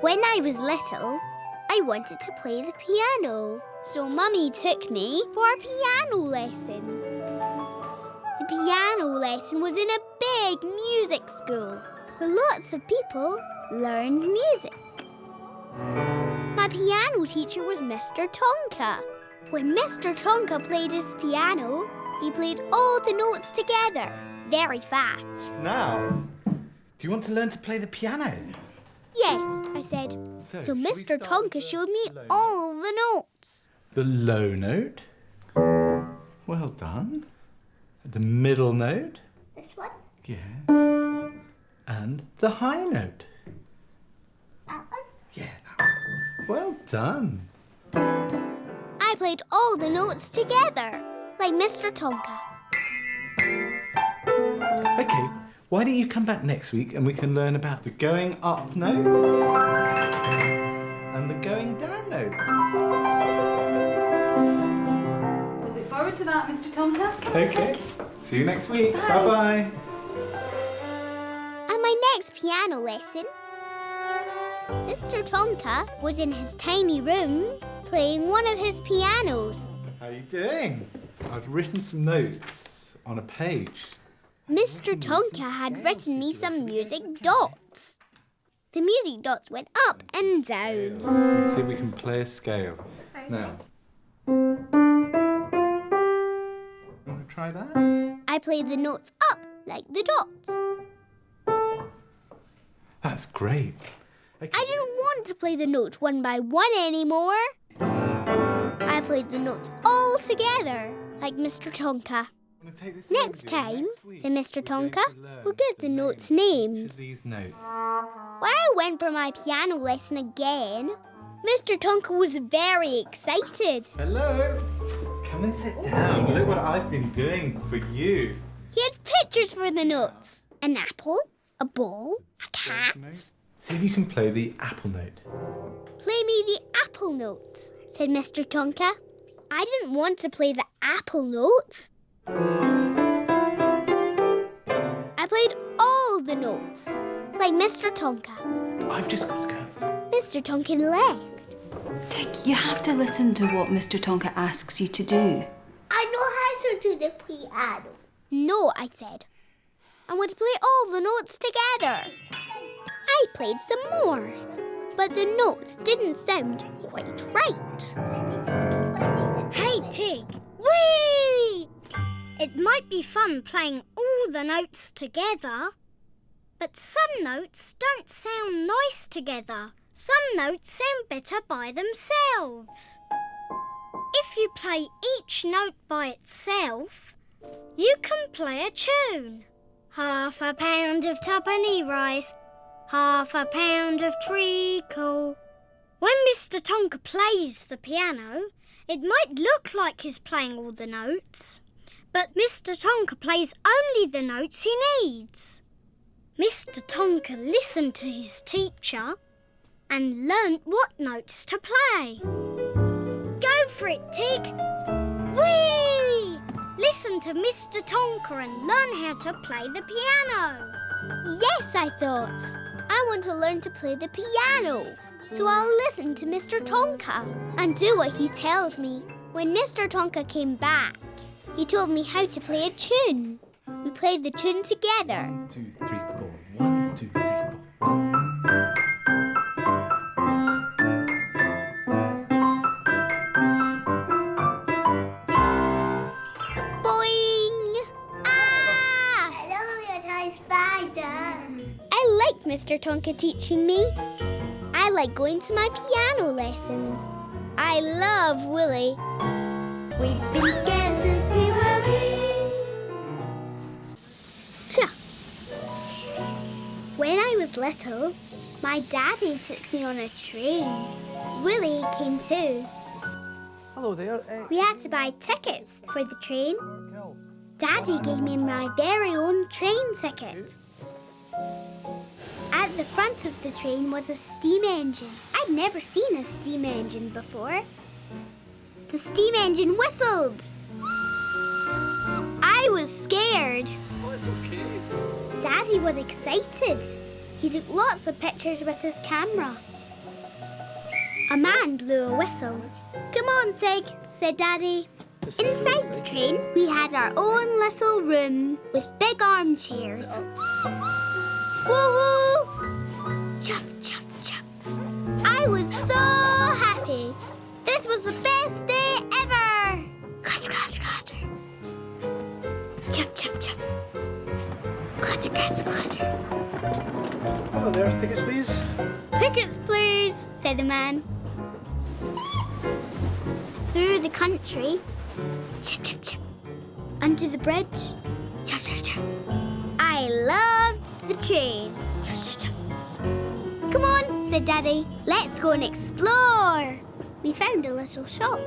When I was little, I wanted to play the piano, so Mummy took me for a piano lesson. The piano lesson was in a big music school where lots of people learned music. My piano teacher was Mr. Tonka. When Mr. Tonka played his piano, he played all the notes together, very fast. Now, do you want to learn to play the piano? Yes, I said. So Mr. Tonka showed me all the notes. The low note. Well done. The middle note. This one? Yeah. And the high note. That one? Yeah, that one. Well done. I played all the notes together, like Mr. Tonka. Okay, why don't you come back next week and we can learn about the going up notes and the going down notes. We'll look forward to that, Mr. Tonka. Come on, Okay, see you next week. Bye-bye. And my next piano lesson, Mr. Tonka was in his tiny room playing one of his pianos. How are you doing? I've written some notes on a page. Mr. Tonka had written me some music dots. The music dots went up and down. Let's see if we can play a scale. Now. Want to try that? I played the notes up like the dots. That's great. Okay. I didn't want to play the notes one by one anymore. I played the notes all together, like Mr. Tonka. Next time, said Mr. Tonka, we'll give the notes names. These notes. When I went for my piano lesson again, Mr. Tonka was very excited. Hello. Come and sit down. Look what I've been doing for you. He had pictures for the notes. An apple, a ball, a cat. See if you can play the apple note. Play me the apple notes, said Mr. Tonka. I didn't want to play the apple notes. I played all the notes, like Mr. Tonka. I've just got to go. Mr. Tonka left. Dick, you have to listen to what Mr. Tonka asks you to do. I know how to do the piano. No, I said. I want to play all the notes together. I played some more, but the notes didn't sound quite right. Hey, Tig. Whee! It might be fun playing all the notes together, but some notes don't sound nice together. Some notes sound better by themselves. If you play each note by itself, you can play a tune. Half a pound of tuppenny rice, half a pound of treacle. When Mr. Tonka plays the piano, it might look like he's playing all the notes, but Mr. Tonka plays only the notes he needs. Mr. Tonka listened to his teacher and learnt what notes to play. Go for it, Tig! Whee! Listen to Mr. Tonka and learn how to play the piano. Yes, I thought. I want to learn to play the piano. So I'll listen to Mr. Tonka and do what he tells me. When Mr. Tonka came back, he told me how to play a tune. We played the tune together. 1, 2, 3, 4. 1, 2, 3, 4. Boing! Ah! Hello, your toy spider. I like Mr. Tonka teaching me. I like going to my piano lessons. I love Wolly. We've been together since we were wee. Tja. When I was little, my daddy took me on a train. Wolly came too. Hello there. We had to buy tickets for the train. Daddy gave me my very own train ticket. At the front of the train was a steam engine. I'd never seen a steam engine before. The steam engine whistled. I was scared. Oh, it's okay. Daddy was excited. He took lots of pictures with his camera. A man blew a whistle. "Come on, Tig," said Daddy. Inside the train, we had our own little room with big armchairs. Woo-woo! Chuff, chuff, chuff. I was so happy. This was the best day ever. Clatter, clatter, clatter. Chuff, chuff, chuff. Clatter, clatter, clatter. Hello there, tickets please. "Tickets, please," said the man. Through the country, chip, chip, chip. Under the bridge, chip, chip, chip. I loved the train. Chip, chip, chip. "Come on," said Daddy. "Let's go and explore." We found a little shop.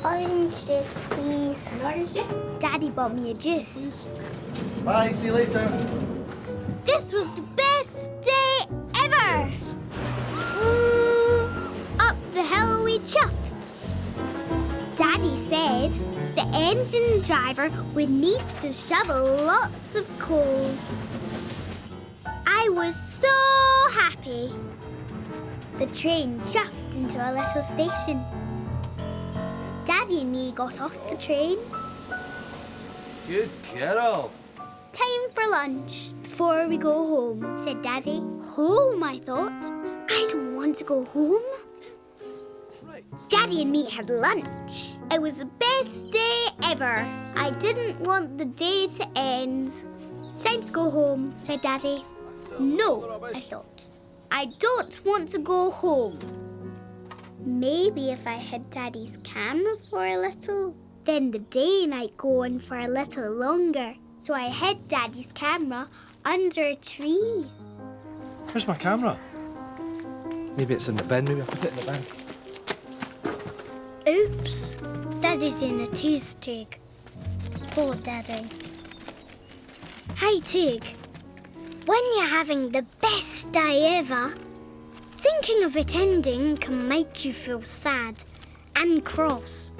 Orange juice, please. An orange juice? Daddy bought me a juice. Bye, see you later. This was the best day ever. Ooh, up the hill we chuffed. Daddy said the engine driver would need to shovel lots of coal. I was so happy. The train chuffed into a little station. Daddy and me got off the train. Good girl. "Time for lunch before we go home," said Daddy. Home, I thought. I don't want to go home. Daddy and me had lunch. It was the best day ever. I didn't want the day to end. "Time to go home," said Daddy. No, I thought. I don't want to go home. Maybe if I had Daddy's camera for a little, then the day might go on for a little longer. So I hid Daddy's camera under a tree. Where's my camera? Maybe it's in the bin. Maybe I put it in the bin. Oops, Daddy's in a tease, Tig. Poor Daddy. Hey, Tig. When you're having the best day ever, thinking of it ending can make you feel sad and cross.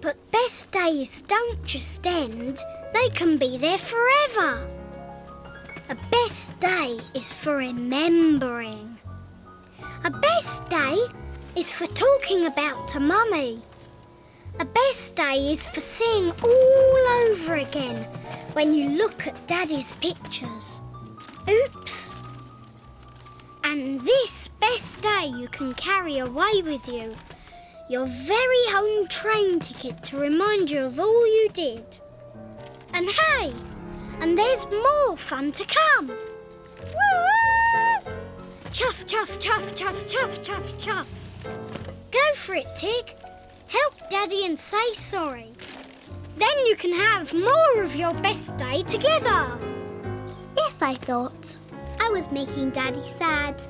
But best days don't just end, they can be there forever. A best day is for remembering. A best day is for talking about to Mummy. A best day is for seeing all over again when you look at Daddy's pictures. Oops. And this best day you can carry away with you. Your very own train ticket to remind you of all you did. And hey, and there's more fun to come. Woo-woo! Chuff, chuff, chuff, chuff, chuff, chuff, chuff. Go for it, Tig. Help Daddy and say sorry. Then you can have more of your best day together. Yes, I thought. I was making Daddy sad.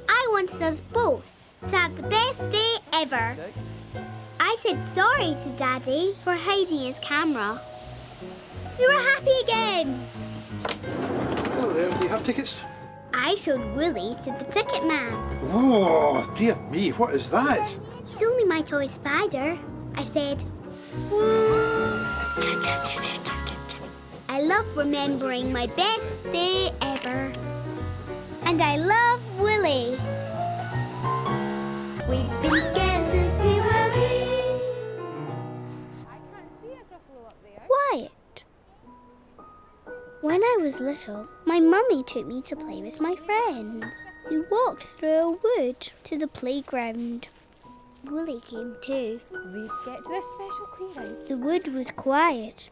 I wanted us both to have the best day ever. I said sorry to Daddy for hiding his camera. We were happy again. Hello there. Do you have tickets? I showed Wolly to the ticket man. Oh, dear me, what is that? He's only my toy spider. I said, "Woo." I love remembering my best day ever. And I love Wolly. We've been together since we were wee. Quiet. When I was little, my mummy took me to play with my friends. We walked through a wood to the playground. Wolly came too. We get to this special clearing. The wood was quiet.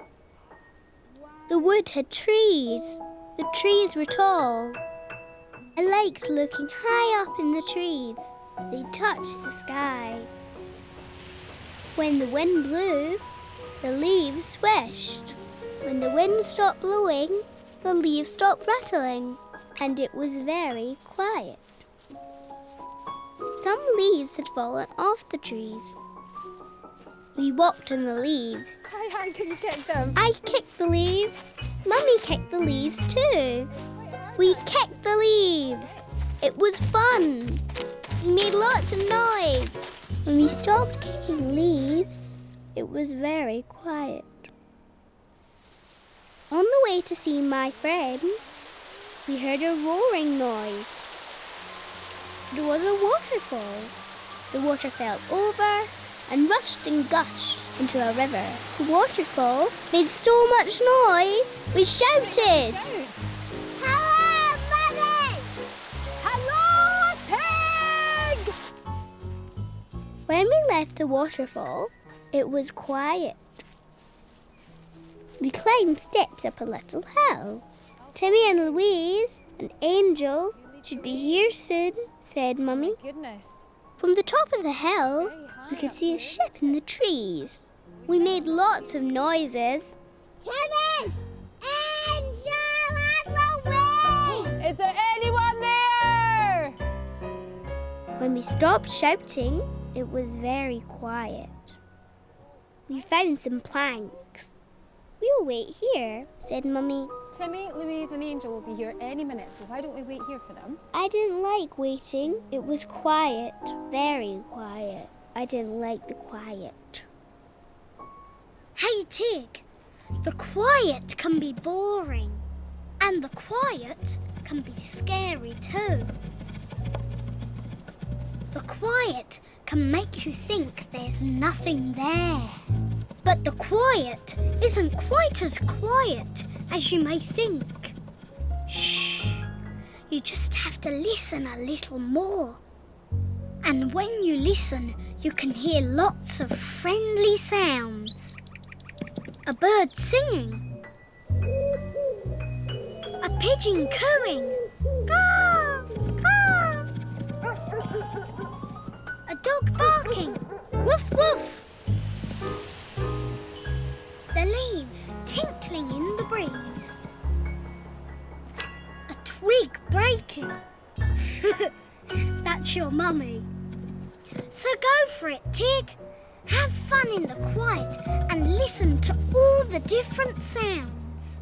The wood had trees. The trees were tall. I liked looking high up in the trees. They touched the sky. When the wind blew, the leaves swished. When the wind stopped blowing, the leaves stopped rattling, and it was very quiet. Some leaves had fallen off the trees. We walked on the leaves. Hi, can you kick them? I kicked the leaves. Mummy kicked the leaves too. We kicked the leaves. It was fun. We made lots of noise. When we stopped kicking leaves, it was very quiet. On the way to see my friends, we heard a roaring noise. It was a waterfall. The water fell over and rushed and gushed into a river. The waterfall made so much noise, we shouted. Hello, Mummy! Hello, Tig! When we left the waterfall, it was quiet. We climbed steps up a little hill. Timmy and Louise and Angel should be here soon, said Mummy. Goodness. From the top of the hill, we could see a ship in the trees. We made lots of noises. Timmy! Angel and Louise! Is there anyone there? When we stopped shouting, it was very quiet. We found some planks. We'll wait here, said Mummy. Timmy, Louise and Angel will be here any minute, so why don't we wait here for them? I didn't like waiting. It was quiet, very quiet. I didn't like the quiet. Hey, Tig, the quiet can be boring, and the quiet can be scary too. The quiet can make you think there's nothing there. But the quiet isn't quite as quiet as you may think. Shh. You just have to listen a little more. And when you listen, you can hear lots of friendly sounds. A bird singing. A pigeon cooing. Caw, caw. A dog barking. Woof, woof. The leaves tinkling in the breeze. A twig breaking. That's your mummy. So go for it, Tig. Have fun in the quiet and listen to all the different sounds.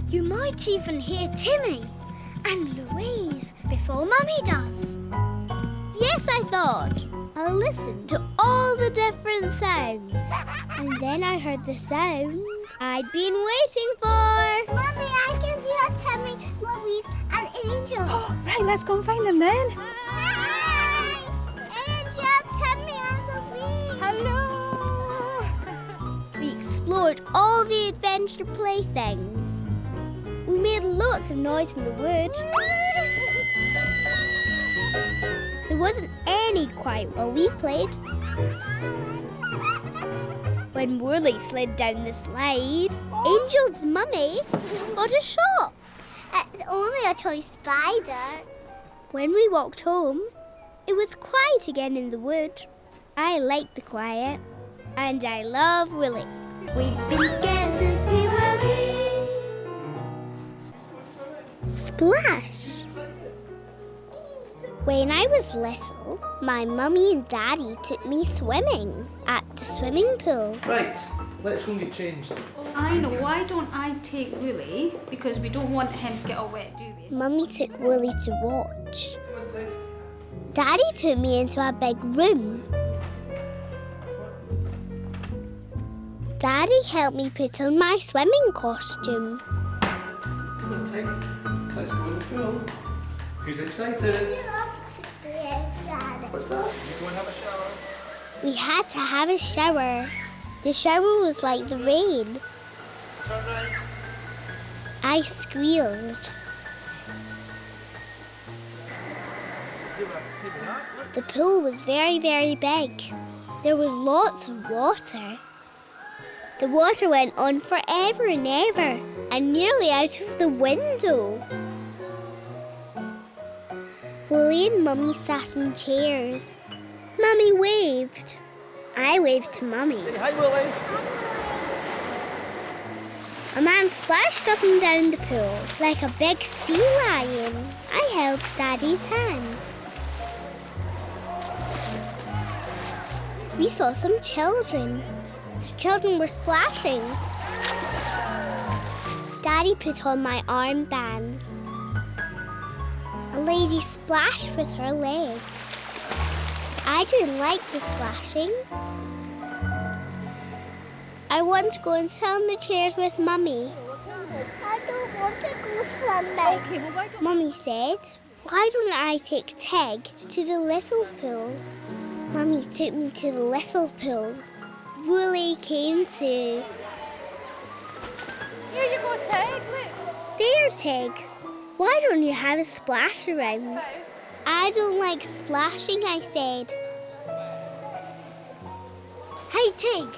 You might even hear Timmy and Louise before Mummy does. Yes, I thought. I'll listen to all the different sounds. And then I heard the sound I'd been waiting for. Mummy, I can hear Timmy, Louise, and Angel. Oh, right, let's go and find them then. Hi! Angel, Timmy, and Louise. Hello! We explored all the adventure playthings. We made lots of noise in the wood. There wasn't any quiet while we played. When Wolly slid down the slide, Angel's mummy got a shock. It's only a toy spider. When we walked home, it was quiet again in the wood. I like the quiet, and I love Wolly. We've been scared since we were wee. Splash! When I was little, my mummy and daddy took me swimming at the swimming pool. Right, let's go and get changed. I know, why don't I take Wolly? Because we don't want him to get all wet, do we? Mummy took Wolly to watch. Daddy took me into a big room. Daddy helped me put on my swimming costume. Come on, Tig. Let's go in the pool. Who's excited? What's that? You go and have a shower. We had to have a shower. The shower was like the rain. Turn right. I squealed. The pool was very, very big. There was lots of water. The water went on forever and ever, and nearly out of the window. Wolly and Mummy sat in chairs. Mummy waved. I waved to Mummy. Say hi, Wolly. A man splashed up and down the pool like a big sea lion. I held Daddy's hand. We saw some children. The children were splashing. Daddy put on my armbands. A lady splashed with her legs. I didn't like the splashing. I want to go and sit on the chairs with Mummy. I don't want to go swimming. Okay, well, why don't Mummy said. Why don't I take Tig to the little pool? Mummy took me to the little pool. Wolly came too. Here you go, Tig. Look. There, Tig. Why don't you have a splash around? I don't like splashing, I said. Hey, Tig.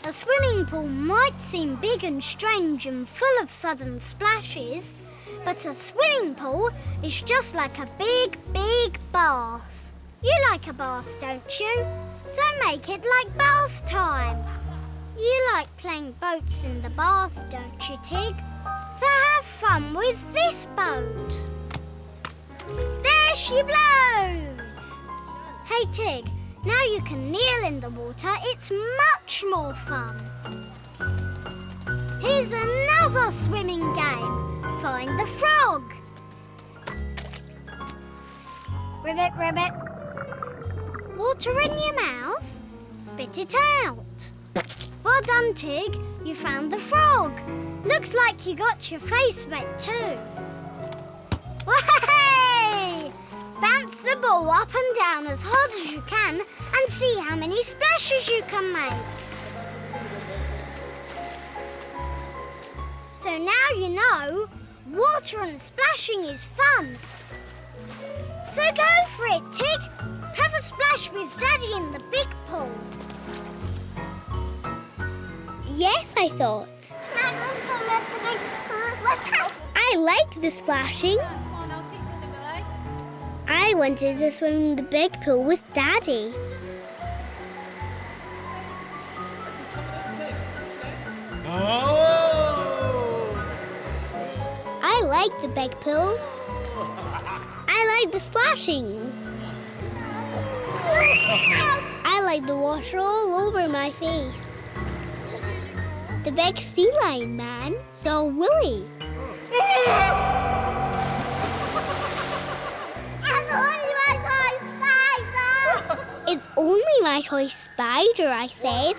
A swimming pool might seem big and strange and full of sudden splashes, but a swimming pool is just like a big, big bath. You like a bath, don't you? So make it like bath time. You like playing boats in the bath, don't you, Tig? So have fun with this boat. There she blows! Hey, Tig, now you can kneel in the water. It's much more fun. Here's another swimming game. Find the frog. Ribbit, ribbit. Water in your mouth. Spit it out. Well done, Tig. You found the frog. Looks like you got your face wet too. Way! Bounce the ball up and down as hard as you can and see how many splashes you can make. So now you know, water and splashing is fun. So go for it, Tig. Have a splash with Daddy in the big pool. Yes, I thought. I like the splashing. Come on, I'll take you, will I? I wanted to swim in the big pool with Daddy. I like the big pool. I like the splashing. I like the water all over my face. The big sea lion man saw Wolly. It's only my toy spider, I said.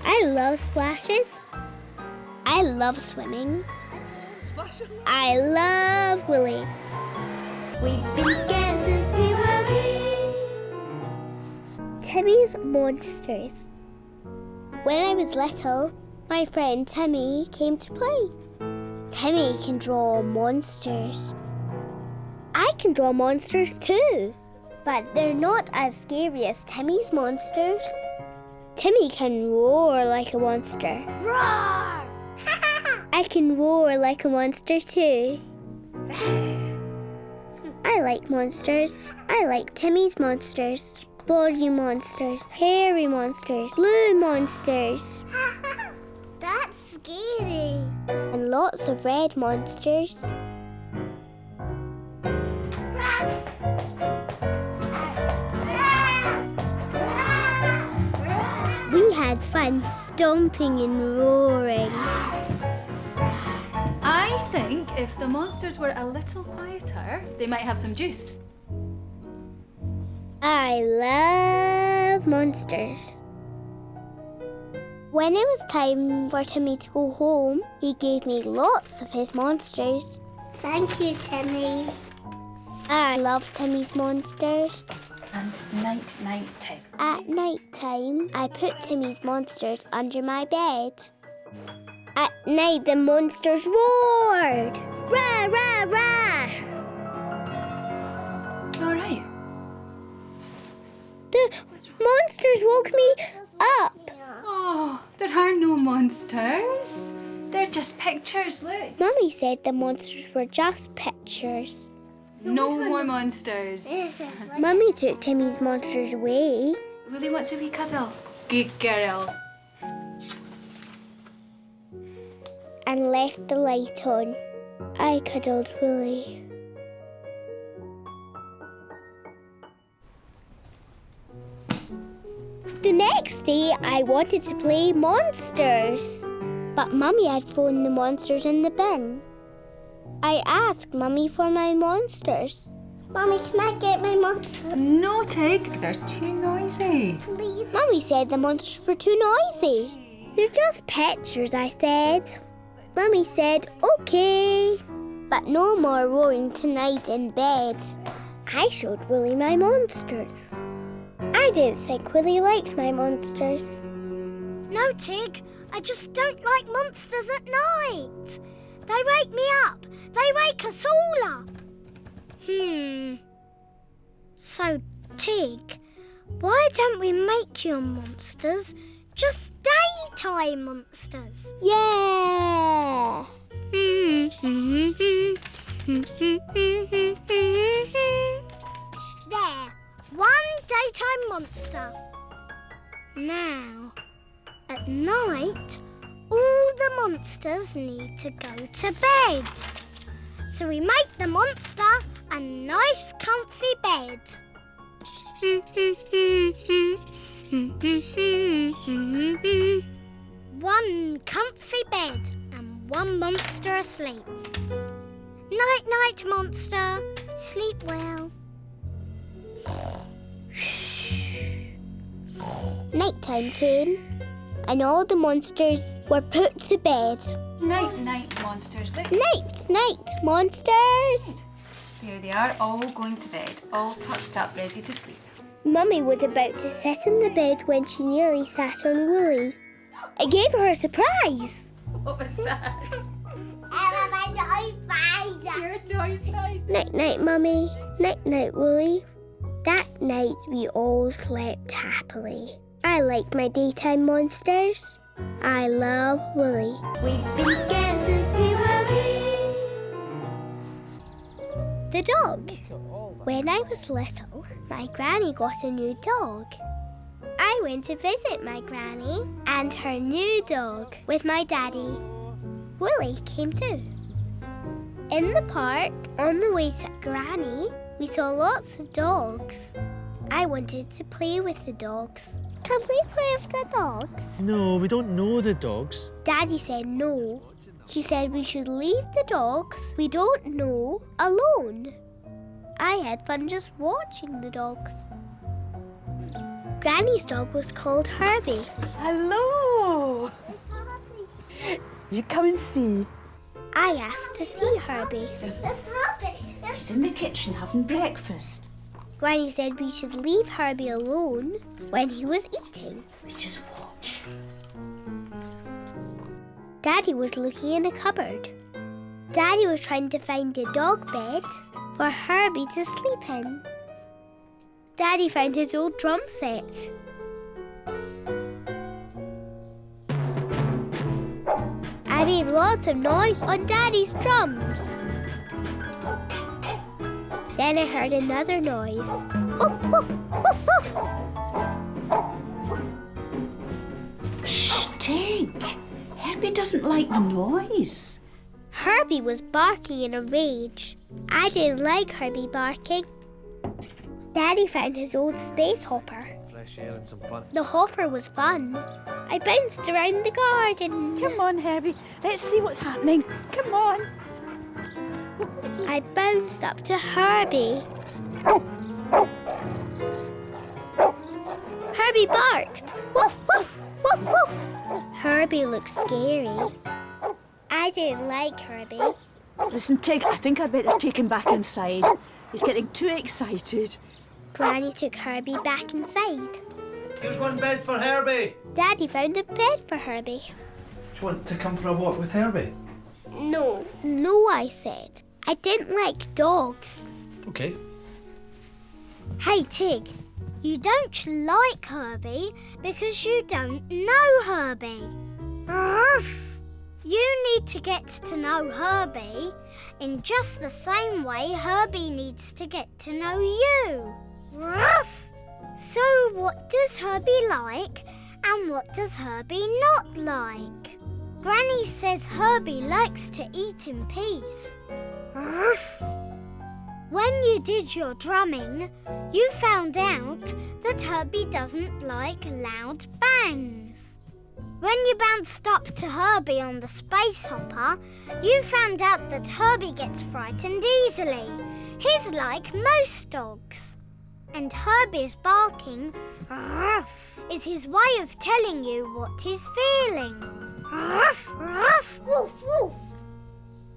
I love splashes. I love swimming. I love Wolly. We've been together since we were wee. Timmy's monsters. When I was little, my friend Timmy came to play. Timmy can draw monsters. I can draw monsters too, but they're not as scary as Timmy's monsters. Timmy can roar like a monster. Roar! I can roar like a monster too. I like monsters. I like Timmy's monsters. Body monsters, hairy monsters, blue monsters. That's scary. And lots of red monsters. We had fun stomping and roaring. I think if the monsters were a little quieter, they might have some juice. I love monsters. When it was time for Timmy to go home, he gave me lots of his monsters. Thank you, Timmy. I love Timmy's monsters. And night, night, Tig. At night time, I put Timmy's monsters under my bed. At night, the monsters roared. Rah, rah, rah. All right. The monsters woke me up. Oh, there are no monsters. They're just pictures, look. Mummy said the monsters were just pictures. No more monsters. Mummy took Timmy's monsters away. Wolly wants a wee cuddle. Good girl. And left the light on. I cuddled Wolly. The next day, I wanted to play monsters. But Mummy had thrown the monsters in the bin. I asked Mummy for my monsters. Mummy, can I get my monsters? No, Tig, they're too noisy. Please. Mummy said the monsters were too noisy. They're just pictures, I said. Mummy said, okay. But no more roaring tonight in bed. I showed Wolly my monsters. I didn't think Wolly liked my monsters. No, Tig, I just don't like monsters at night. They wake me up. They wake us all up. So, Tig, why don't we make your monsters just daytime monsters? Yeah! There, one daytime monster. Now, at night, all the monsters need to go to bed. So we make the monster a nice comfy bed. One comfy bed and one monster asleep. Night, night, monster. Sleep well. Nighttime came, and all the monsters were put to bed. Night, night, monsters. Look, Night, night, monsters! there they are, all going to bed, all tucked up, ready to sleep. Mummy was about to sit in the bed when she nearly sat on Wolly. It gave her a surprise. What was that? Your toy spider. Night, night, Mummy. Night, night, Wolly. That night we all slept happily. I like my daytime monsters. I love Wolly. We've been together since we were wee. The dog. When I was little, my granny got a new dog. I went to visit my granny and her new dog with my daddy. Wolly came too. In the park, on the way to Granny, we saw lots of dogs. I wanted to play with the dogs. Can we play with the dogs? No, we don't know the dogs. Daddy said no. He said we should leave the dogs we don't know alone. I had fun just watching the dogs. Granny's dog was called Herbie. Hello! You come and see. I asked to see Herbie. He's in the kitchen having breakfast. Granny said we should leave Herbie alone when he was eating. We just watch. Daddy was looking in a cupboard. Daddy was trying to find a dog bed for Herbie to sleep in. Daddy found his old drum set. I made lots of noise on Daddy's drums. Then I heard another noise. Woof, woof, woof, woof. Shh, Tig. Herbie doesn't like the noise. Herbie was barking in a rage. I didn't like Herbie barking. Daddy found his old space hopper. Fresh air and some fun. The hopper was fun. I bounced around the garden. Come on, Herbie. Let's see what's happening. Come on. I bounced up to Herbie. Herbie barked. Woof, woof, woof, woof. Herbie looked scary. I didn't like Herbie. Listen, Tig, I think I'd better take him back inside. He's getting too excited. Granny took Herbie back inside. Here's one bed for Herbie. Daddy found a bed for Herbie. Do you want to come for a walk with Herbie? No. No, I said. I didn't like dogs. Okay. Hey, Tig, you don't like Herbie because you don't know Herbie. Ruff. You need to get to know Herbie in just the same way Herbie needs to get to know you. Ruff. So what does Herbie like and what does Herbie not like? Granny says Herbie likes to eat in peace. Ruff. When you did your drumming, you found out that Herbie doesn't like loud bangs. When you bounced up to Herbie on the space hopper, you found out that Herbie gets frightened easily. He's like most dogs. And Herbie's barking, ruff, is his way of telling you what he's feeling. Ruff, ruff, woof, woof.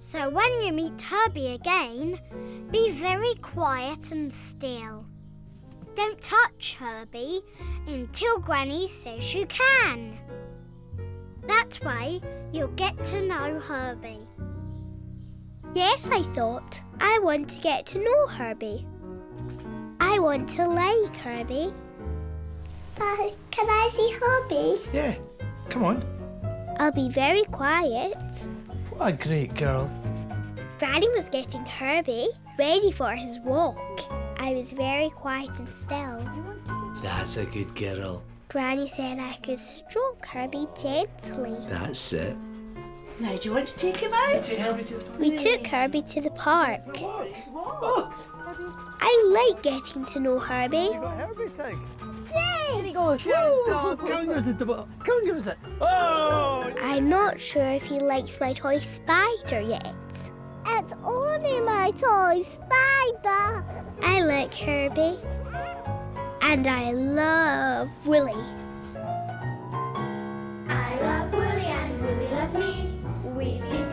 So when you meet Herbie again, be very quiet and still. Don't touch Herbie until Granny says you can. That way, you'll get to know Herbie. Yes, I thought. I want to get to know Herbie. I want to like Herbie. Can I see Herbie? Yeah, come on. I'll be very quiet. What a great girl. Granny was getting Herbie ready for his walk. I was very quiet and still. That's a good girl. Granny said I could stroke Herbie gently. That's it. Now, do you want to take him out? Take Herbie to the park. We took Herbie to the park. Oh, I like getting to know Herbie. you got Herbie tag. Here he goes. Good dog. Come and give us the double. Come and give us it. Oh! I'm not sure if he likes my toy spider yet. It's only my toy spider. I like Herbie. And I love Wolly. I love Wolly and Wolly loves me. We've been